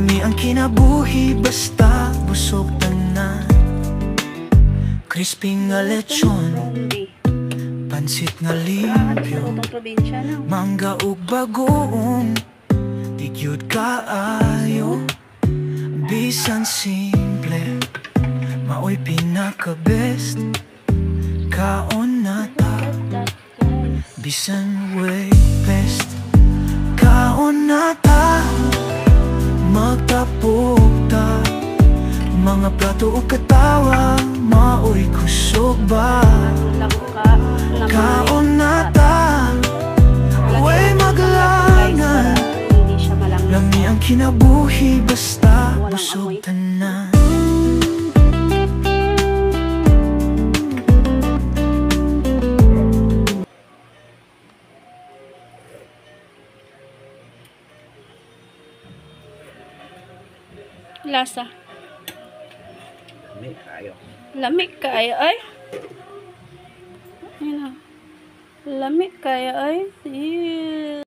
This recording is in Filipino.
Lami ang kinabuhi basta busog tanan. Crispy nga lechon, pansit nga limpyo, mangga ug bagoong, di gyud kaayo. Bisan simple, maoy pinaka-best. Kaon na ta, bisan way best. Kaon na ta, magtapok ta. Mga plato o katawa, maoy kusog ba? Kaon na ta, way magalangan. Lami ang kinabuhi basta busog tanan. Lasa. Lamig kayo. Lamig kayo ay. Ayun na. Lamig kayo ay. Ew.